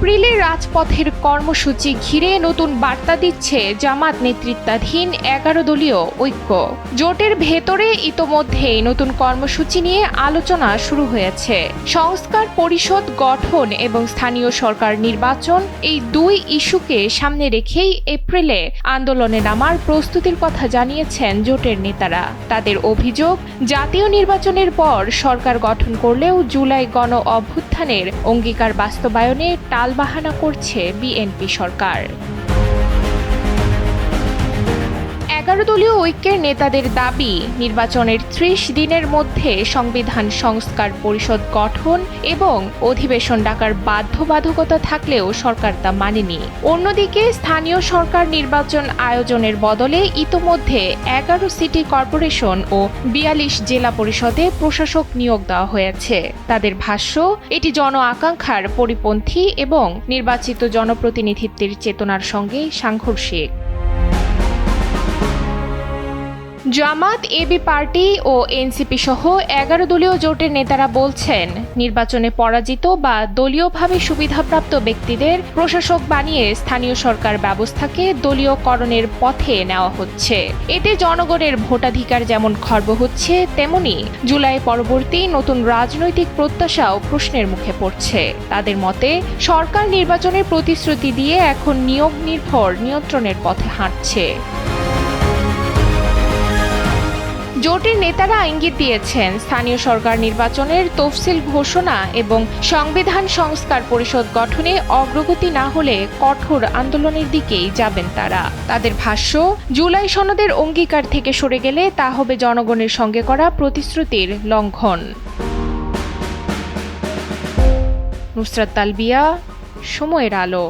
এপ্রিলে রাজপথের কর্মসূচি ঘিরে নতুন বার্তা দিচ্ছে জামাত নেতৃত্বাধীন 11 দলীয় ঐক্য। জোটের ভেতরে ইতোমধ্যেই নতুন কর্মসূচি নিয়ে আলোচনা শুরু হয়েছে। সংস্কার পরিষদ গঠন এবং স্থানীয় সরকার নির্বাচন, এই দুই ইস্যুকে সামনে রেখেই এপ্রিলে আন্দোলনে নামার প্রস্তুতির কথা জানিয়েছেন জোটের নেতারা। তাদের অভিযোগ, জাতীয় নির্বাচনের পর সরকার গঠন করলেও জুলাই গণ অভ্যুত্থানের অঙ্গীকার বাস্তবায়নে টালবাহানা করছে বিএনপি সরকার। 11 দলীয় ঐক্যের নেতাদের দাবি, নির্বাচনের 30 দিনের মধ্যে সংবিধান সংস্কার পরিষদ গঠন এবং অধিবেশন ডাকার বাধ্যবাধকতা থাকলেও সরকার তা মানেনি। অন্যদিকে স্থানীয় সরকার নির্বাচন আয়োজনের বদলে ইতোমধ্যে 11 সিটি কর্পোরেশন ও 42 জেলা পরিষদে প্রশাসক নিয়োগ দেওয়া হয়েছে। তাদের ভাষ্য, এটি জন আকাঙ্ক্ষার পরিপন্থী এবং নির্বাচিত জনপ্রতিনিধিত্বের চেতনার সঙ্গে সাংঘর্ষিক। জামাত, এবি পার্টি ও এনসিপি সহ 11 দলীয় জোটের নেতারা বলছেন, নির্বাচনে পরাজিত বা দলীয়ভাবে সুবিধাপ্রাপ্ত ব্যক্তিদের প্রশাসক বানিয়ে স্থানীয় সরকার ব্যবস্থাকে দলীয়করণের পথে নেওয়া হচ্ছে। এতে জনগণের ভোটাধিকার যেমন খর্ব হচ্ছে, তেমনি জুলাই পরবর্তী নতুন রাজনৈতিক প্রত্যাশাও প্রশ্নের মুখে পড়ছে। তাদের মতে, সরকার নির্বাচনের প্রতিশ্রুতি দিয়ে এখন নিয়োগ নির্ভর নিয়ন্ত্রণের পথে হাঁটছে। জোটের নেতারা ইঙ্গিত দিয়েছেন, স্থানীয় সরকার নির্বাচনের তফসিল ঘোষণা এবং সংবিধান সংস্কার পরিষদ গঠনে অগ্রগতি না হলে কঠোর আন্দোলনের দিকেই যাবেন তারা। তাদের ভাষ্য, জুলাই সনদের অঙ্গীকার থেকে সরে গেলে তা হবে জনগণের সঙ্গে করা প্রতিশ্রুতির লঙ্ঘন। নুসরাত তালবিয়া, সময়ের আলো।